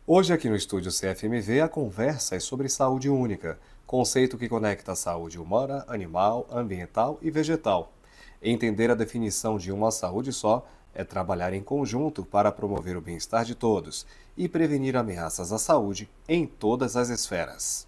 Hoje aqui no estúdio CFMV a conversa é sobre saúde única, conceito que conecta a saúde humana, animal, ambiental e vegetal. Entender a definição de uma saúde só é trabalhar em conjunto para promover o bem-estar de todos e prevenir ameaças à saúde em todas as esferas.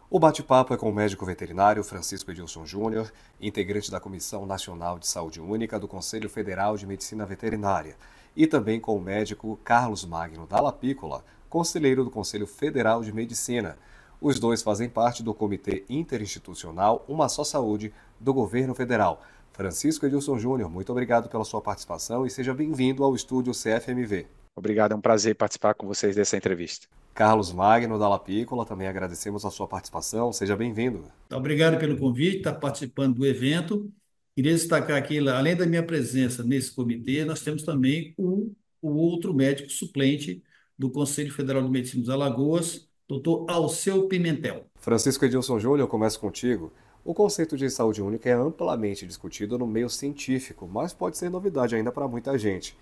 O bate-papo é com o médico veterinário Francisco Edilson Júnior, integrante da Comissão Nacional de Saúde Única do Conselho Federal de Medicina Veterinária, e também com o médico Carlos Magno Dalla Piccola, conselheiro do Conselho Federal de Medicina. Os dois fazem parte do Comitê Interinstitucional Uma Só Saúde do Governo Federal. Francisco Edilson Júnior, muito obrigado pela sua participação e seja bem-vindo ao estúdio CFMV. Obrigado, é um prazer participar com vocês dessa entrevista. Carlos Magno Dalla Piccola, também agradecemos a sua participação, seja bem-vindo. Obrigado pelo convite, estar participando do evento. Queria destacar aqui, além da minha presença nesse comitê, nós temos também o outro médico suplente do Conselho Federal de Medicina dos Alagoas, doutor Alceu Pimentel. Francisco Edilson Júnior, eu começo contigo. O conceito de saúde única é amplamente discutido no meio científico, mas pode ser novidade ainda para muita gente.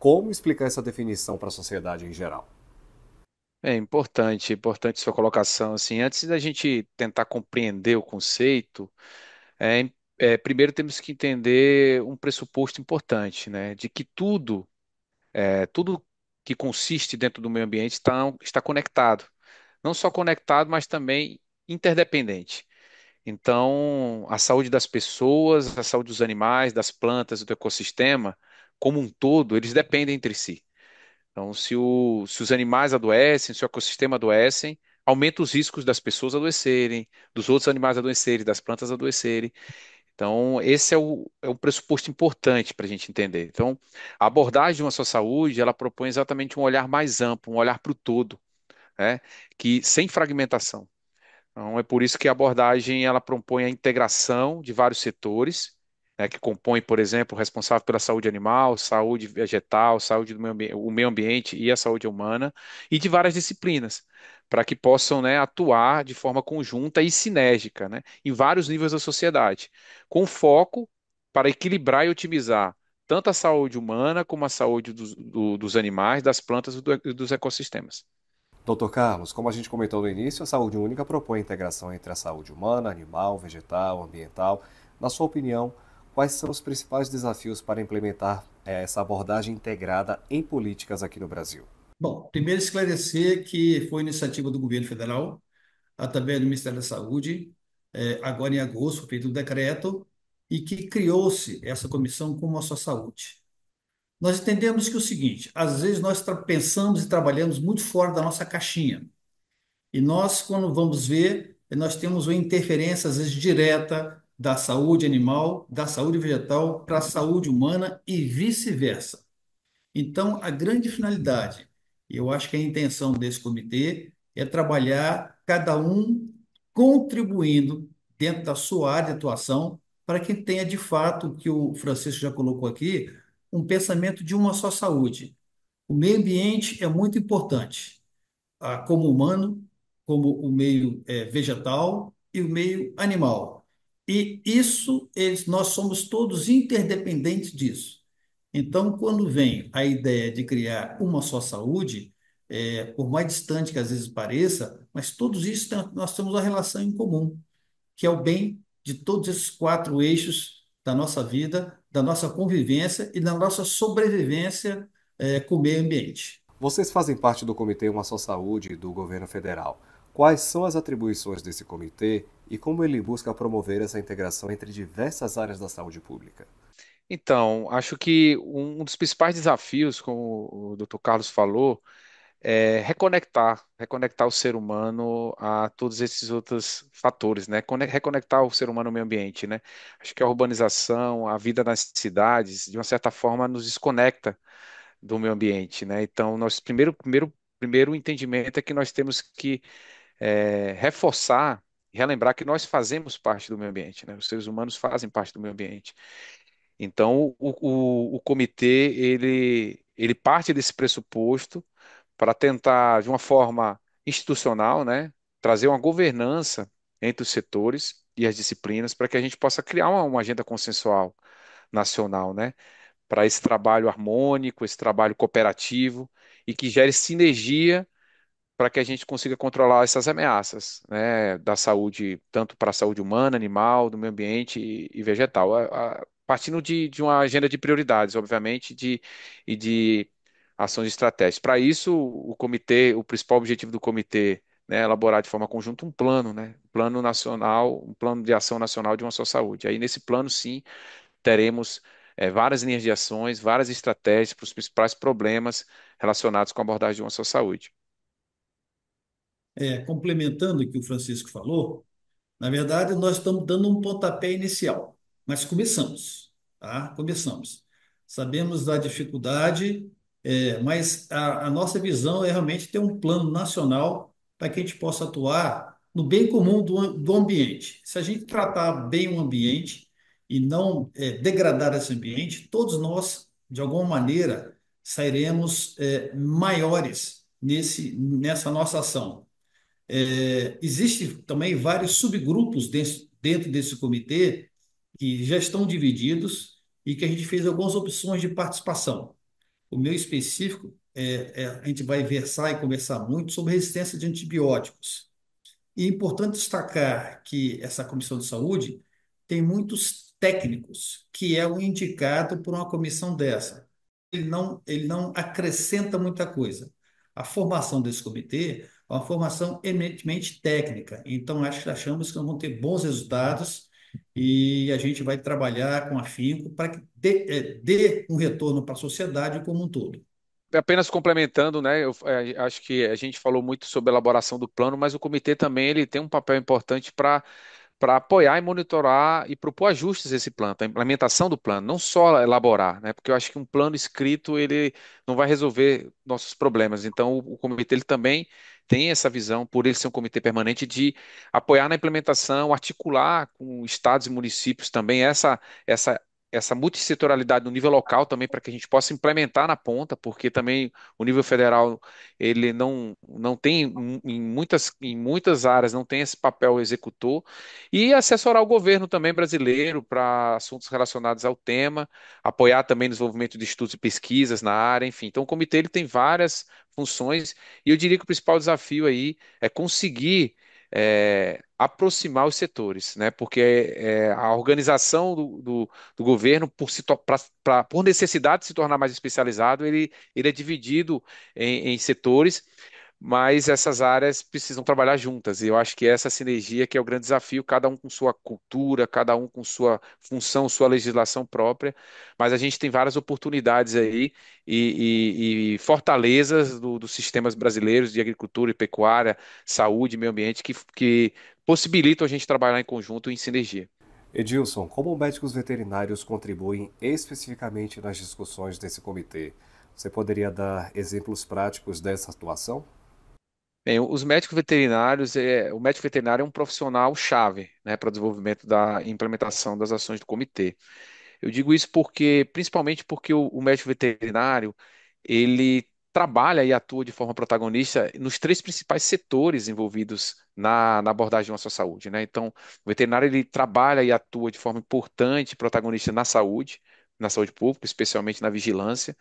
Como explicar essa definição para a sociedade em geral? É importante sua colocação. Assim, antes da gente tentar compreender o conceito, primeiro temos que entender um pressuposto importante, né, de que tudo que consiste dentro do meio ambiente está conectado. Não só conectado, mas também interdependente. Então, a saúde das pessoas, a saúde dos animais, das plantas, do ecossistema, como um todo, eles dependem entre si. Então, se os animais adoecem, se o ecossistema adoecem, aumenta os riscos das pessoas adoecerem, dos outros animais adoecerem, das plantas adoecerem. Então, esse é um pressuposto importante para a gente entender. Então, a abordagem de uma só saúde, ela propõe exatamente um olhar mais amplo, um olhar para o todo, né? Que sem fragmentação. Então, é por isso que a abordagem ela propõe a integração de vários setores, né, que compõem, por exemplo, o responsável pela saúde animal, saúde vegetal, saúde do o meio ambiente e a saúde humana, e de várias disciplinas, para que possam, né, atuar de forma conjunta e sinérgica, né, em vários níveis da sociedade, com foco para equilibrar e otimizar tanto a saúde humana como a saúde dos animais, das plantas e dos ecossistemas. Dr. Carlos, como a gente comentou no início, a saúde única propõe a integração entre a saúde humana, animal, vegetal, ambiental. Na sua opinião, quais são os principais desafios para implementar essa abordagem integrada em políticas aqui no Brasil? Bom, primeiro esclarecer que foi iniciativa do governo federal, através do Ministério da Saúde, agora em agosto, foi feito um decreto, e que criou-se essa comissão com a sua saúde. Nós entendemos que é o seguinte, às vezes nós pensamos e trabalhamos muito fora da nossa caixinha. E nós, quando vamos ver, nós temos uma interferência, às vezes, direta da saúde animal, da saúde vegetal para a saúde humana e vice-versa. Então, a grande finalidade, e eu acho que a intenção desse comitê é trabalhar cada um contribuindo dentro da sua área de atuação para que tenha, de fato, o que o Francisco já colocou aqui, um pensamento de uma só saúde. O meio ambiente é muito importante, como humano, como o meio vegetal e o meio animal. E isso, nós somos todos interdependentes disso. Então, quando vem a ideia de criar uma só saúde, por mais distante que às vezes pareça, mas todos isso nós temos uma relação em comum, que é o bem de todos esses quatro eixos da nossa vida, da nossa convivência e da nossa sobrevivência, com o meio ambiente. Vocês fazem parte do Comitê Uma Só Saúde do governo federal. Quais são as atribuições desse comitê e como ele busca promover essa integração entre diversas áreas da saúde pública? Então, acho que um dos principais desafios, como o Dr. Carlos falou, é reconectar o ser humano a todos esses outros fatores, né? Reconectar o ser humano ao meio ambiente, né? Acho que a urbanização, a vida nas cidades, de uma certa forma, nos desconecta do meio ambiente, né? Então, nosso primeiro entendimento é que nós temos que reforçar, relembrar que nós fazemos parte do meio ambiente, né? Os seres humanos fazem parte do meio ambiente. Então, o comitê, ele parte desse pressuposto para tentar, de uma forma institucional, né, trazer uma governança entre os setores e as disciplinas para que a gente possa criar uma agenda consensual nacional, né, para esse trabalho harmônico, esse trabalho cooperativo e que gere sinergia para que a gente consiga controlar essas ameaças, né, da saúde, tanto para a saúde humana, animal, do meio ambiente e vegetal. Partindo de uma agenda de prioridades, obviamente, e de ações estratégicas. Para isso, o principal objetivo do comitê, né, é elaborar de forma conjunta um plano, né, um plano nacional, um plano de ação nacional de uma só saúde. Aí, nesse plano, sim, teremos várias linhas de ações, várias estratégias para os principais problemas relacionados com a abordagem de uma só saúde. Complementando o que o Francisco falou, na verdade, nós estamos dando um pontapé inicial, mas começamos, tá? Começamos. Sabemos da dificuldade, mas a nossa visão é realmente ter um plano nacional para que a gente possa atuar no bem comum do ambiente. Se a gente tratar bem o ambiente e não degradar esse ambiente, todos nós, de alguma maneira, sairemos maiores nessa nossa ação. Existe também vários subgrupos dentro desse comitê que já estão divididos e que a gente fez algumas opções de participação. O meu específico, a gente vai versar e conversar muito sobre resistência de antibióticos. E é importante destacar que essa comissão de saúde tem muitos técnicos, que é o indicado por uma comissão dessa. Ele não acrescenta muita coisa. A formação desse comitê é uma formação eminentemente técnica. Então, achamos que nós vamos ter bons resultados e a gente vai trabalhar com afinco para que dê um retorno para a sociedade como um todo. Apenas complementando, né? Acho que a gente falou muito sobre a elaboração do plano, mas o comitê também ele tem um papel importante para apoiar e monitorar e propor ajustes a esse plano, a implementação do plano, não só elaborar, né? Porque eu acho que um plano escrito ele não vai resolver nossos problemas. Então, o comitê ele também tem essa visão, por ele ser um comitê permanente, de apoiar na implementação, articular com estados e municípios também essa multissetorialidade no nível local também para que a gente possa implementar na ponta, porque também o nível federal ele não tem em muitas áreas não tem esse papel executor e assessorar o governo também brasileiro para assuntos relacionados ao tema, apoiar também no desenvolvimento de estudos e pesquisas na área, enfim. Então, o comitê ele tem várias funções e eu diria que o principal desafio aí é conseguir aproximar os setores, né? Porque a organização do governo, por necessidade de se tornar mais especializado, ele é dividido em setores, mas essas áreas precisam trabalhar juntas. E eu acho que essa sinergia que é o grande desafio, cada um com sua cultura, cada um com sua função, sua legislação própria, mas a gente tem várias oportunidades aí e fortalezas dos sistemas brasileiros de agricultura e pecuária, saúde, meio ambiente, que possibilitam a gente trabalhar em conjunto em sinergia. Edilson, como médicos veterinários contribuem especificamente nas discussões desse comitê? Você poderia dar exemplos práticos dessa atuação? Bem, os médicos veterinários, o médico veterinário é um profissional chave, né, para o desenvolvimento da implementação das ações do comitê. Eu digo isso principalmente porque o médico veterinário, ele trabalha e atua de forma protagonista nos três principais setores envolvidos na abordagem de uma só saúde, né? Então, o veterinário, ele trabalha e atua de forma importante, protagonista na saúde pública, especialmente na vigilância,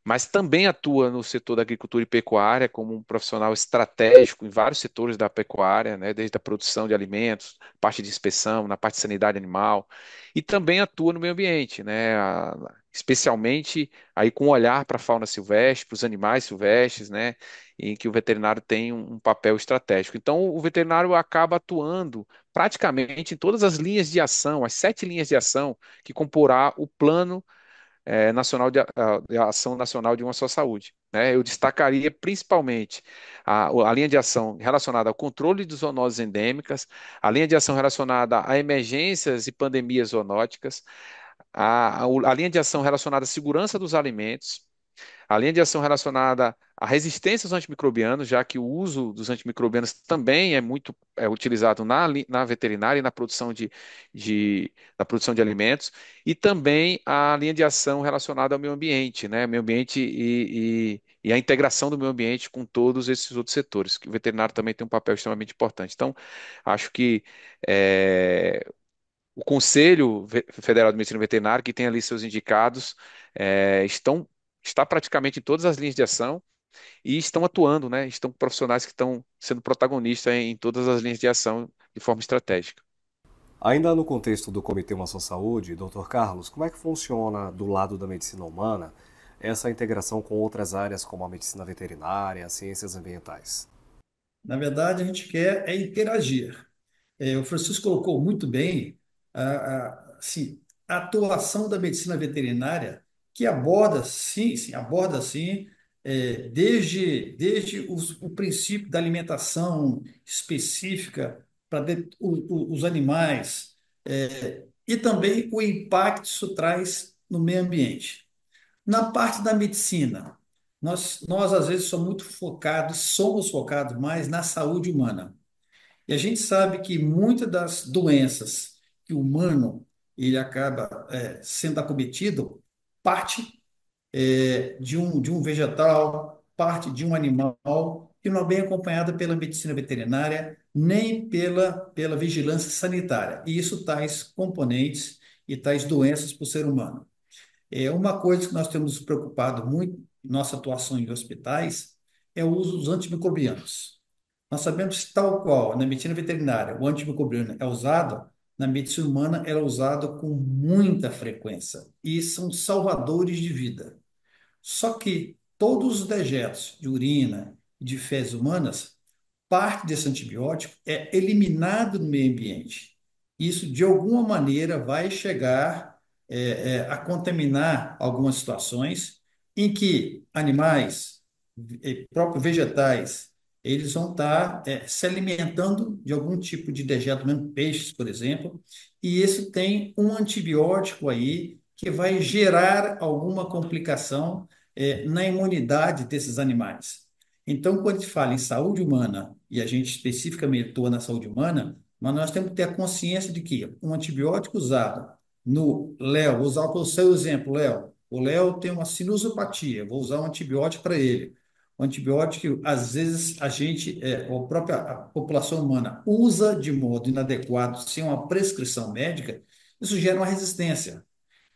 mas também atua no setor da agricultura e pecuária como um profissional estratégico em vários setores da pecuária, né, desde a produção de alimentos, parte de inspeção, na parte de sanidade animal, e também atua no meio ambiente, né, especialmente aí com um olhar para a fauna silvestre, para os animais silvestres, né, em que o veterinário tem um papel estratégico. Então, o veterinário acaba atuando praticamente em todas as linhas de ação, as 7 linhas de ação que comporá o plano nacional de ação nacional de uma só saúde. Né? Eu destacaria principalmente a linha de ação relacionada ao controle de zoonoses endêmicas, a linha de ação relacionada a emergências e pandemias zoonóticas, a linha de ação relacionada à segurança dos alimentos, a linha de ação relacionada à resistência aos antimicrobianos, já que o uso dos antimicrobianos também é muito utilizado na veterinária e na produção de alimentos, e também a linha de ação relacionada ao meio ambiente, né? Meio ambiente e a integração do meio ambiente com todos esses outros setores, que o veterinário também tem um papel extremamente importante. Então, acho que é, o Conselho Federal de Medicina Veterinária, que tem ali seus indicados, está praticamente em todas as linhas de ação e estão atuando, né? Estão profissionais que estão sendo protagonistas em todas as linhas de ação de forma estratégica. Ainda no contexto do Comitê Uma Só Saúde, Dr. Carlos, como é que funciona do lado da medicina humana essa integração com outras áreas como a medicina veterinária, as ciências ambientais? Na verdade, a gente quer é interagir. O Francisco colocou muito bem assim, a atuação da medicina veterinária, que aborda, sim, sim, aborda, sim, desde o princípio da alimentação específica para os animais, e também o impacto que isso traz no meio ambiente. Na parte da medicina, nós às vezes somos focados mais na saúde humana. E a gente sabe que muitas das doenças que o humano ele acaba sendo acometido parte de um vegetal, parte de um animal, que não é bem acompanhada pela medicina veterinária, nem pela vigilância sanitária. E isso traz componentes e traz doenças para o ser humano. Uma coisa que nós temos nos preocupado muito em nossa atuação em hospitais é o uso dos antimicrobianos. Nós sabemos que, tal qual na medicina veterinária o antimicrobiano é usado, na medicina humana é usado com muita frequência e são salvadores de vida. Só que todos os dejetos de urina e de fezes humanas, parte desse antibiótico é eliminado no meio ambiente. Isso, de alguma maneira, vai chegar a contaminar algumas situações em que animais, próprios vegetais, eles vão estar se alimentando de algum tipo de dejeto, mesmo peixes, por exemplo, e esse tem um antibiótico aí que vai gerar alguma complicação na imunidade desses animais. Então, quando a gente fala em saúde humana, e a gente especificamente atua na saúde humana, mas nós temos que ter a consciência de que um antibiótico usado no Léo, vou usar o seu exemplo, Léo. O Léo tem uma sinusopatia, vou usar um antibiótico para ele. Um antibiótico, às vezes, a própria a população humana usa de modo inadequado, sem uma prescrição médica, isso gera uma resistência.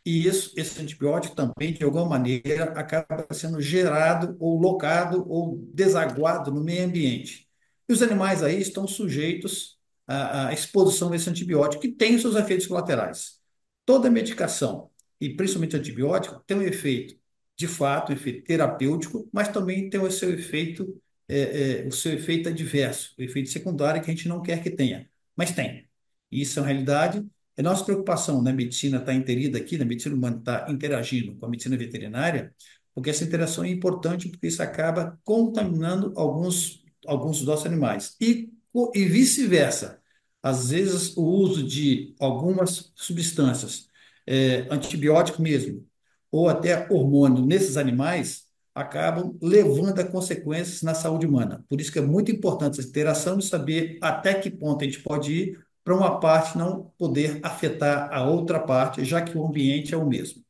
E esse antibiótico também, de alguma maneira, acaba sendo gerado ou locado ou desaguado no meio ambiente. E os animais aí estão sujeitos à exposição desse antibiótico, que tem seus efeitos colaterais. Toda medicação, e principalmente antibiótico, tem um efeito, de fato, um efeito terapêutico, mas também tem o seu efeito adverso, o efeito secundário que a gente não quer que tenha, mas tem. Isso é uma realidade. A nossa preocupação na medicina está interida aqui, na medicina humana está interagindo com a medicina veterinária, porque essa interação é importante, porque isso acaba contaminando alguns dos nossos animais. E vice-versa. Às vezes, o uso de algumas substâncias, antibiótico mesmo, ou até hormônio nesses animais, acabam levando a consequências na saúde humana. Por isso que é muito importante essa interação e saber até que ponto a gente pode ir para uma parte não poder afetar a outra parte, já que o ambiente é o mesmo.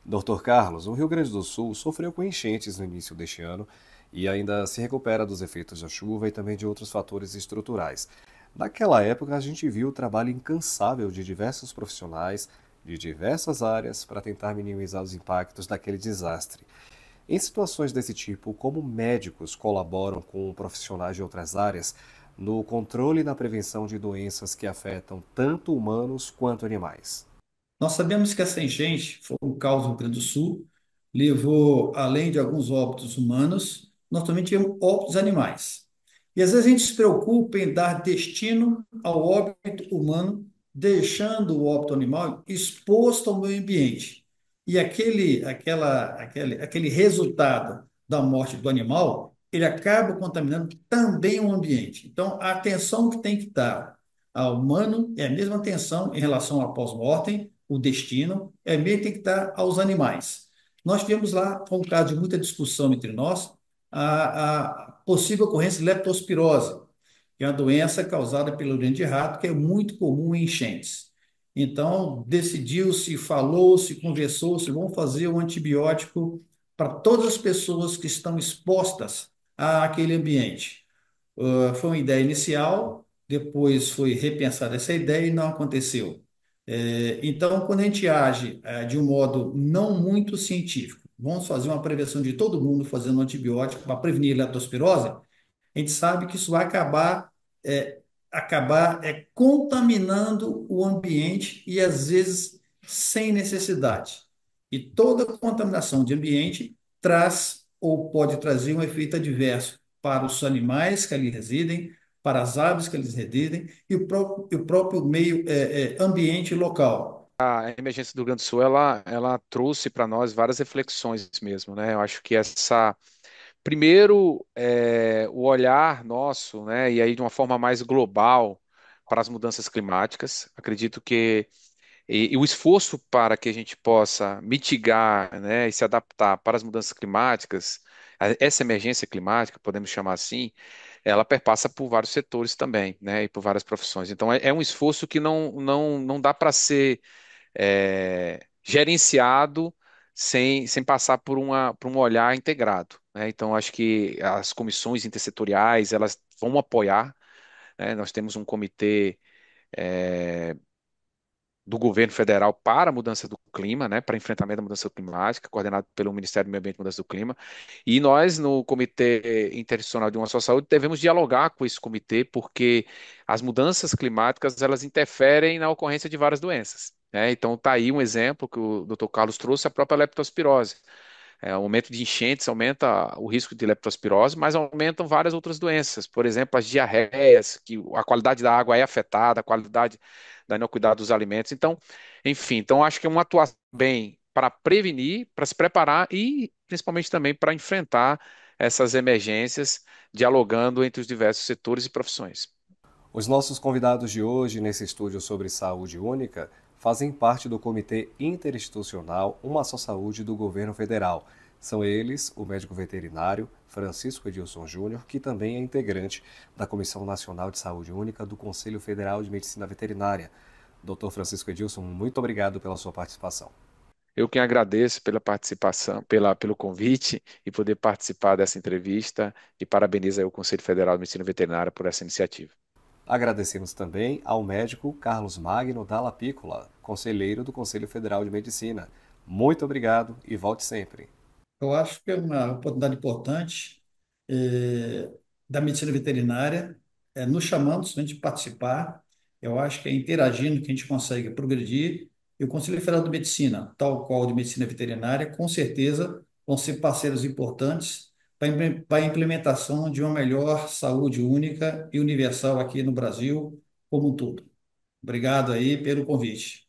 Dr. Carlos, o Rio Grande do Sul sofreu com enchentes no início deste ano e ainda se recupera dos efeitos da chuva e também de outros fatores estruturais. Naquela época, a gente viu o trabalho incansável de diversos profissionais de diversas áreas para tentar minimizar os impactos daquele desastre. Em situações desse tipo, como médicos colaboram com profissionais de outras áreas no controle e na prevenção de doenças que afetam tanto humanos quanto animais? Nós sabemos que essa enchente foi um caos no Rio Grande do Sul, levou, além de alguns óbitos humanos, nós também tivemos óbitos animais. E às vezes a gente se preocupa em dar destino ao óbito humano, deixando o óbito animal exposto ao meio ambiente. E aquele resultado da morte do animal, ele acaba contaminando também o ambiente. Então, a atenção que tem que dar ao humano é a mesma atenção em relação ao pós-mortem, o destino, é mesmo tem que dar aos animais. Nós tivemos lá, foi um caso de muita discussão entre nós, a possível ocorrência de leptospirose, que é uma doença causada pelo urina de rato, que é muito comum em enchentes. Então, decidiu-se, falou-se, conversou-se, vamos fazer um antibiótico para todas as pessoas que estão expostas àquele ambiente. Foi uma ideia inicial, depois foi repensada essa ideia e não aconteceu. Então, quando a gente age de um modo não muito científico, vamos fazer uma prevenção de todo mundo fazendo um antibiótico para prevenir leptospirose, a gente sabe que isso vai é, acabar contaminando o ambiente e às vezes sem necessidade. E toda contaminação de ambiente traz ou pode trazer um efeito adverso para os animais que ali residem, para as aves que eles residem e o próprio meio ambiente local. A emergência do Rio Grande do Sul, ela trouxe para nós várias reflexões mesmo, né? Eu acho que primeiro, o olhar nosso, né? E aí de uma forma mais global para as mudanças climáticas. Acredito que e o esforço para que a gente possa mitigar, né, e se adaptar para as mudanças climáticas, essa emergência climática, podemos chamar assim, ela perpassa por vários setores também, né, e por várias profissões. Então, é um esforço que não dá para ser gerenciado sem passar por um olhar integrado, né? Então, acho que as comissões intersetoriais, elas vão apoiar, né? Nós temos um comitê do governo federal para a mudança do clima, né, para enfrentamento da mudança climática, coordenado pelo Ministério do Meio Ambiente e Mudança do Clima. E nós, no Comitê Interinstitucional de uma Só Saúde, devemos dialogar com esse comitê, porque as mudanças climáticas elas interferem na ocorrência de várias doenças. Né? Então, está aí um exemplo que o Dr. Carlos trouxe, a própria leptospirose. O aumento de enchentes aumenta o risco de leptospirose, mas aumentam várias outras doenças. Por exemplo, as diarreias, que a qualidade da água é afetada, a qualidade da inocuidade dos alimentos. Então, enfim, então acho que é uma atuação bem para prevenir, para se preparar e principalmente também para enfrentar essas emergências, dialogando entre os diversos setores e profissões. Os nossos convidados de hoje nesse estúdio sobre saúde única fazem parte do Comitê Interinstitucional Uma Só Saúde do Governo Federal. São eles o médico veterinário Francisco Edilson Júnior, que também é integrante da Comissão Nacional de Saúde Única do Conselho Federal de Medicina Veterinária. Dr. Francisco Edilson, muito obrigado pela sua participação. Eu quem agradeço pela participação, pelo convite e poder participar dessa entrevista e parabenizo aí o Conselho Federal de Medicina Veterinária por essa iniciativa. Agradecemos também ao médico Carlos Magno Dalla Piccola, conselheiro do Conselho Federal de Medicina. Muito obrigado e volte sempre. Eu acho que é uma oportunidade importante eh, da medicina veterinária, nos chamando para a gente participar. Eu acho que é interagindo que a gente consegue progredir. E o Conselho Federal de Medicina, tal qual o de Medicina Veterinária, com certeza vão ser parceiros importantes para a implementação de uma melhor saúde única e universal aqui no Brasil como um todo. Obrigado aí pelo convite.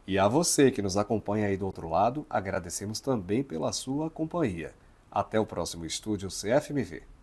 E a você que nos acompanha aí do outro lado, agradecemos também pela sua companhia. Até o próximo estúdio CFMV.